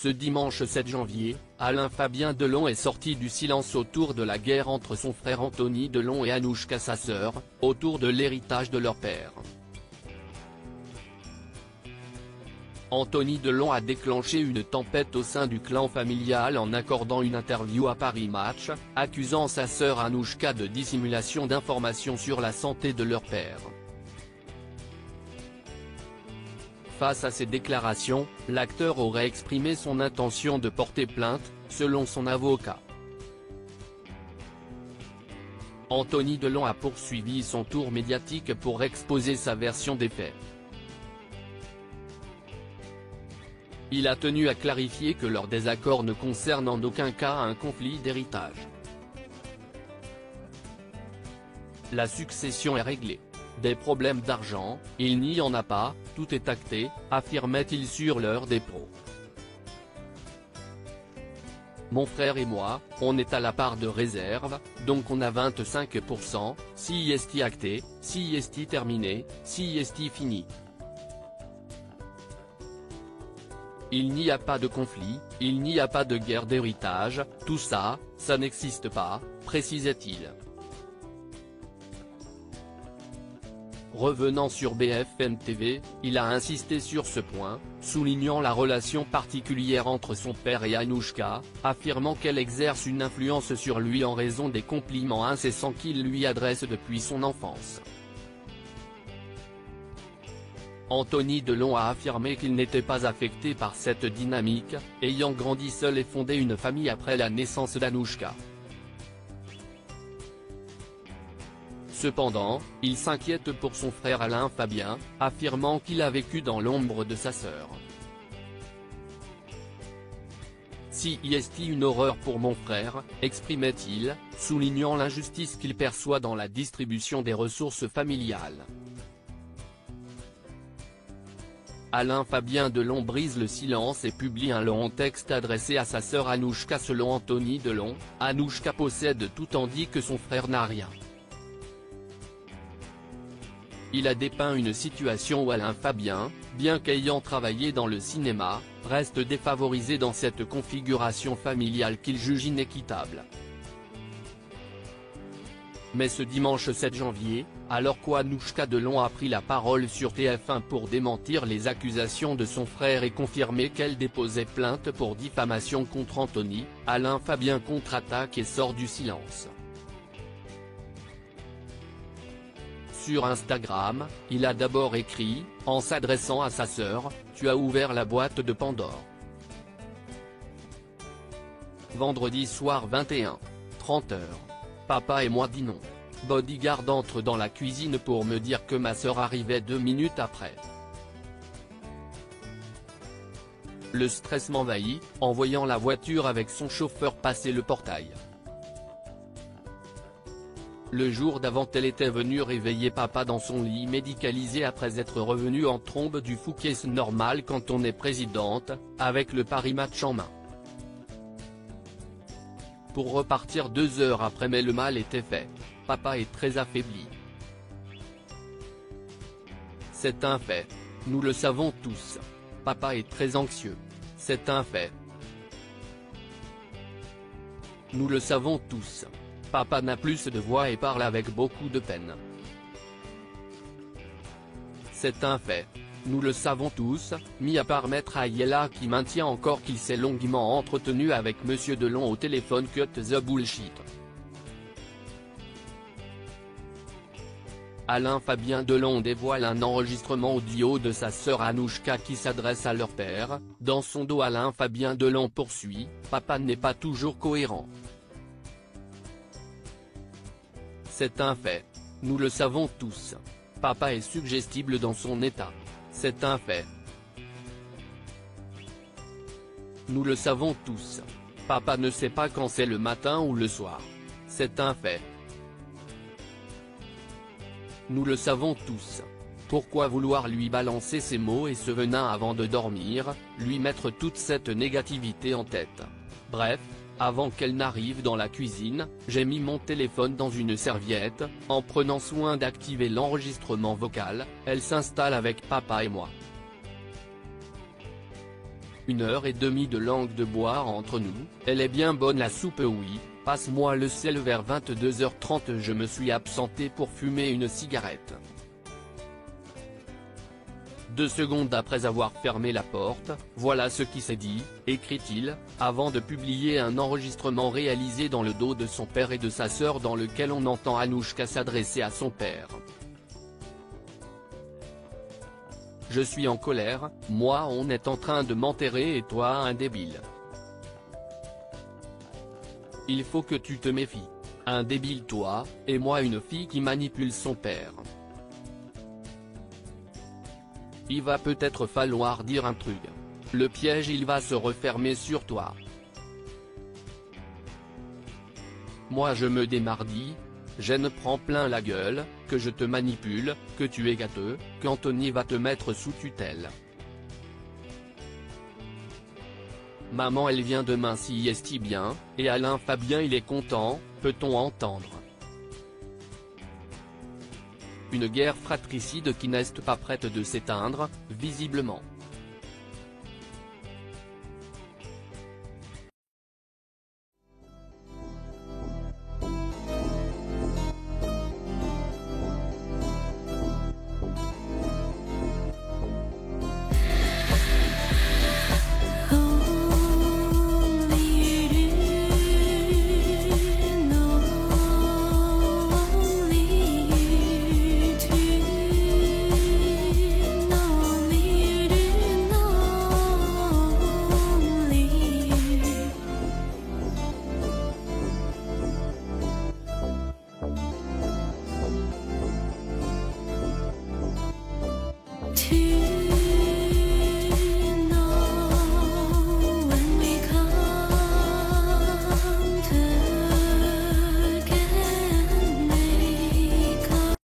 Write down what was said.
Ce dimanche 7 janvier, Alain Fabien Delon est sorti du silence autour de la guerre entre son frère Anthony Delon et Anouchka sa sœur, autour de l'héritage de leur père. Anthony Delon a déclenché une tempête au sein du clan familial en accordant une interview à Paris Match, accusant sa sœur Anouchka de dissimulation d'informations sur la santé de leur père. Face à ces déclarations, l'acteur aurait exprimé son intention de porter plainte, selon son avocat. Anthony Delon a poursuivi son tour médiatique pour exposer sa version des faits. Il a tenu à clarifier que leur désaccord ne concerne en aucun cas un conflit d'héritage. La succession est réglée. Des problèmes d'argent, il n'y en a pas, tout est acté, affirmait-il sur l'heure des pros. Mon frère et moi, on est à la part de réserve, donc on a 25%, si est acté, si est terminé, si est fini. Il n'y a pas de conflit, il n'y a pas de guerre d'héritage, tout ça, ça n'existe pas, précisait-il. Revenant sur BFM TV, il a insisté sur ce point, soulignant la relation particulière entre son père et Anouchka, affirmant qu'elle exerce une influence sur lui en raison des compliments incessants qu'il lui adresse depuis son enfance. Anthony Delon a affirmé qu'il n'était pas affecté par cette dynamique, ayant grandi seul et fondé une famille après la naissance d'Anouchka. Cependant, il s'inquiète pour son frère Alain Fabien, affirmant qu'il a vécu dans l'ombre de sa sœur. Si est une horreur pour mon frère, exprimait-il, soulignant l'injustice qu'il perçoit dans la distribution des ressources familiales. Alain Fabien Delon brise le silence et publie un long texte adressé à sa sœur Anouchka. Selon Anthony Delon, Anouchka possède tout tandis que son frère n'a rien. Il a dépeint une situation où Alain Fabien, bien qu'ayant travaillé dans le cinéma, reste défavorisé dans cette configuration familiale qu'il juge inéquitable. Mais ce dimanche 7 janvier, alors qu'Anouchka Delon a pris la parole sur TF1 pour démentir les accusations de son frère et confirmer qu'elle déposait plainte pour diffamation contre Anthony, Alain Fabien contre-attaque et sort du silence. Sur Instagram, il a d'abord écrit, en s'adressant à sa sœur, « Tu as ouvert la boîte de Pandore ». Vendredi soir 21h30. Papa et moi dit non. Bodyguard entre dans la cuisine pour me dire que ma sœur arrivait 2 minutes après. Le stress m'envahit, en voyant la voiture avec son chauffeur passer le portail. Le jour d'avant, elle était venue réveiller papa dans son lit médicalisé après être revenue en trombe du Fouquet. C'est normal quand on est présidente, avec le Paris Match en main. Pour repartir 2 heures après, mais le mal était fait. Papa est très affaibli. C'est un fait. Nous le savons tous. Papa est très anxieux. C'est un fait. Nous le savons tous. Papa n'a plus de voix et parle avec beaucoup de peine. C'est un fait. Nous le savons tous, mis à part Maître Ayala qui maintient encore qu'il s'est longuement entretenu avec Monsieur Delon au téléphone. Cut the bullshit. Alain Fabien Delon dévoile un enregistrement audio de sa sœur Anouchka qui s'adresse à leur père. Dans son dos, Alain Fabien Delon poursuit, « Papa n'est pas toujours cohérent. C'est un fait. Nous le savons tous. Papa est suggestible dans son état. C'est un fait. Nous le savons tous. Papa ne sait pas quand c'est le matin ou le soir. C'est un fait. Nous le savons tous. Pourquoi vouloir lui balancer ces mots et ce venin avant de dormir, lui mettre toute cette négativité en tête? Bref. Avant qu'elle n'arrive dans la cuisine, j'ai mis mon téléphone dans une serviette, en prenant soin d'activer l'enregistrement vocal, elle s'installe avec papa et moi. 1h30 de langue de bois entre nous, elle est bien bonne la soupe oui, passe-moi le sel vers 22h30 je me suis absenté pour fumer une cigarette. 2 secondes après avoir fermé la porte, voilà ce qui s'est dit, écrit-il, avant de publier un enregistrement réalisé dans le dos de son père et de sa sœur dans lequel on entend Anouchka s'adresser à son père. Je suis en colère, moi on est en train de m'enterrer et toi un débile. Il faut que tu te méfies. Un débile toi, et moi une fille qui manipule son père. Il va peut-être falloir dire un truc. Le piège il va se refermer sur toi. Moi je me démardis, je ne prends plein la gueule, que je te manipule, que tu es gâteux, qu'Anthony va te mettre sous tutelle. Maman elle vient demain si est bien, et Alain Fabien il est content, peut-on entendre. Une guerre fratricide qui n'est pas prête de s'éteindre, visiblement. To